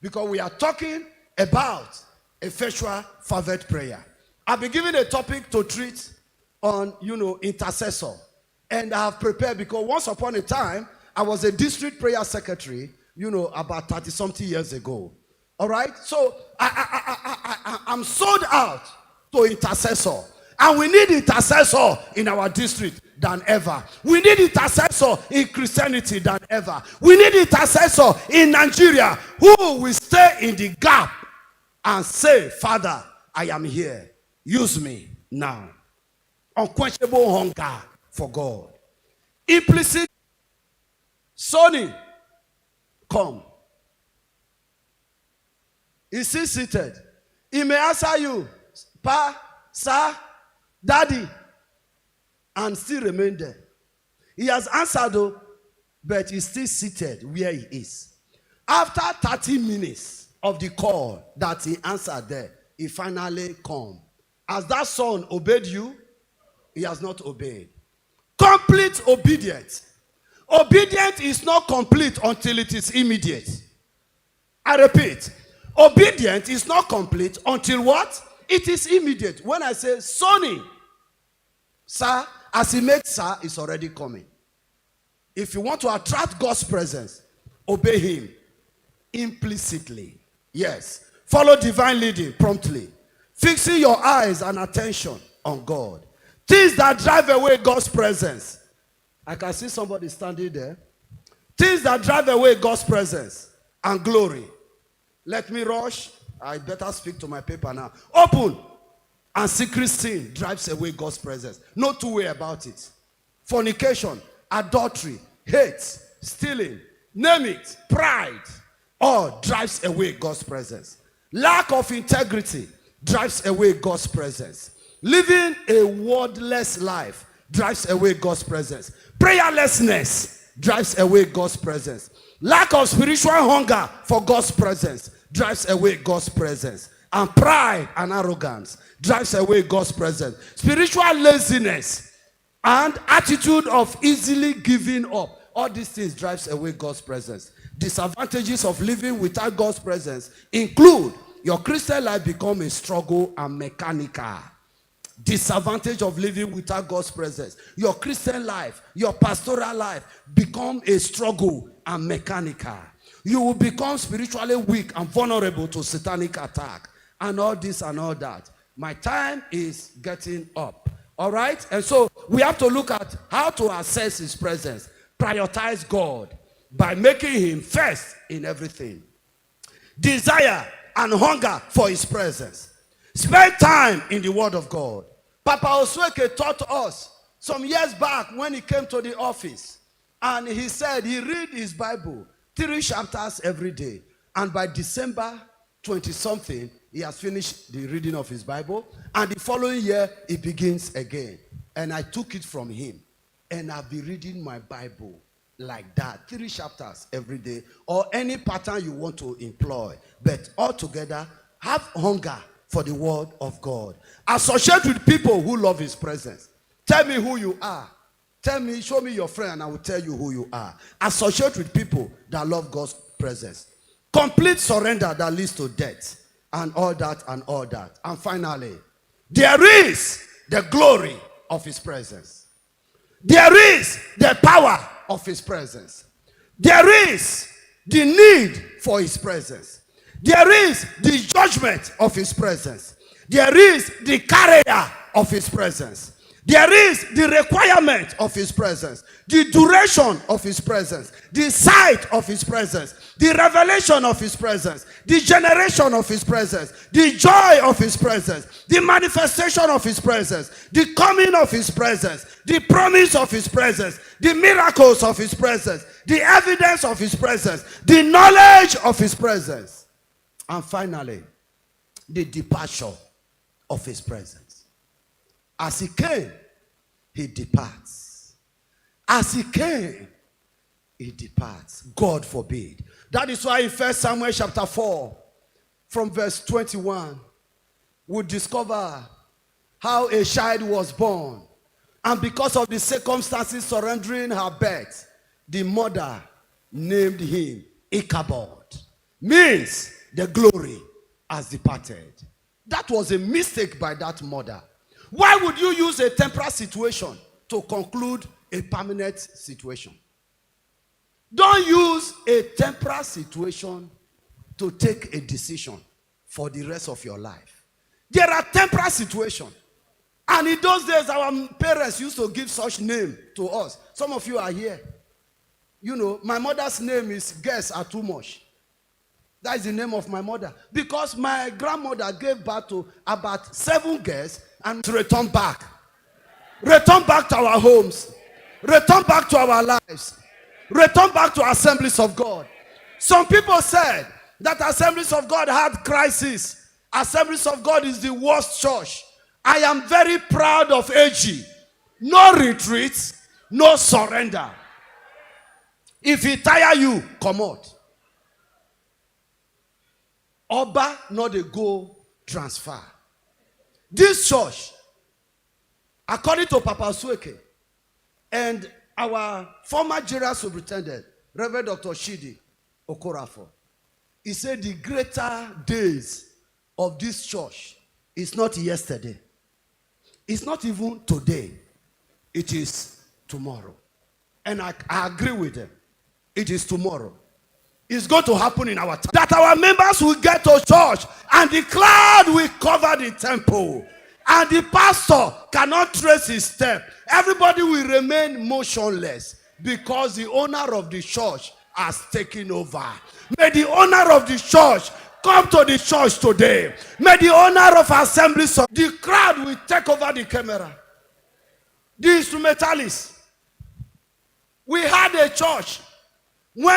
because we are talking about effectual fervent prayer. I've been given a topic to treat on, intercessor. And I have prepared because once upon a time, I was a district prayer secretary, about 30-something years ago. All right? So I'm sold out to intercessor. And we need intercessor in our district than ever. We need intercessor in Christianity than ever. We need intercessor in Nigeria who will stay in the gap and say, Father, I am here. Use me now. Unquenchable hunger for God. Implicit. Sonny, come. Is he seated? He may answer you, Pa, sir, Daddy, and still remain there. He has answered though, but he's still seated where he is. After 30 minutes of the call that he answered there, he finally come. Has that son obeyed you? He has not obeyed. Complete obedience. Obedience is not complete until it is immediate. I repeat, obedience is not complete until what? It is immediate. When I say, Sonny, sir, as he makes sir, it's already coming. If you want to attract God's presence, obey him implicitly. Yes. Follow divine leading promptly. Fixing your eyes and attention on God. Things that drive away God's presence. I can see somebody standing there. Things that drive away God's presence and glory. Let me rush. I better speak to my paper now. Open and secret sin drives away God's presence. No two way about it. Fornication, adultery, hate, stealing, name it, pride, all drives away God's presence. Lack of integrity drives away God's presence. Living a wordless life drives away God's presence. Prayerlessness drives away God's presence. Lack of spiritual hunger for God's presence drives away God's presence. And pride and arrogance drives away God's presence. Spiritual laziness and attitude of easily giving up. All these things drives away God's presence. Disadvantages of living without God's presence include your Christian life become a struggle and mechanical. Disadvantage of living without God's presence. Your Christian life, your pastoral life become a struggle and mechanical. You will become spiritually weak and vulnerable to satanic attack. And all this and all that. My time is getting up. All right? And so we have to look at how to assess his presence. Prioritize God by making him first in everything. Desire and hunger for his presence. Spend time in the word of God. Papa Osweke taught us some years back when he came to the office. And he said he read his Bible 3 chapters every day. And by December 20-something, he has finished the reading of his Bible. And the following year, he begins again. And I took it from him. And I've been reading my Bible like that. 3 chapters every day. Or any pattern you want to employ. But altogether, have hunger for the word of God. Associate with people who love his presence. Tell me who you are. Show me your friend and I will tell you who you are. Associate with people that love God's presence. Complete surrender that leads to death. And all that and all that. And finally, there is the glory of his presence. There is the power of his presence. There is the need for his presence. There is the judgment of his presence. There is the carrier of his presence. There is the requirement of his presence, the duration of his presence, the sight of his presence, the revelation of his presence, the generation of his presence, the joy of his presence, the manifestation of his presence, the coming of his presence, the promise of his presence, the miracles of his presence, the evidence of his presence, the knowledge of his presence, and finally, the departure of his presence. As he came, he departs. As he came, he departs. God forbid. That is why in 1 Samuel chapter 4, from verse 21, we discover how a child was born. And because of the circumstances surrendering her birth, the mother named him Ichabod. means the glory has departed. That was a mistake by that mother. Why would you use a temporary situation to conclude a permanent situation? Don't use a temporary situation to take a decision for the rest of your life. There are temporary situations. And in those days, our parents used to give such name to us. Some of you are here. You know, my mother's name is Girls Are Too Much. That is the name of my mother. Because my grandmother gave birth to about 7 girls and return back. Return back to our homes. Return back to our lives. Return back to Assemblies of God. Some people said that Assemblies of God had crisis. Assemblies of God is the worst church. I am very proud of AG. No retreat, no surrender. If he tire you, come out. Oba not a go transfer. This church, according to Papa Sueke and our former general superintendent, Reverend Dr. Shidi Okorafo, he said the greater days of this church is not yesterday. It's not even today. It is tomorrow. And I agree with them. It is tomorrow. It's going to happen in our time. That our members will get to church and the cloud will cover the temple. And the pastor cannot trace his step. Everybody will remain motionless because the owner of the church has taken over. May the owner of the church come to the church today. May the owner of Assemblies of the crowd will take over the camera. The instrumentalists. We had a church when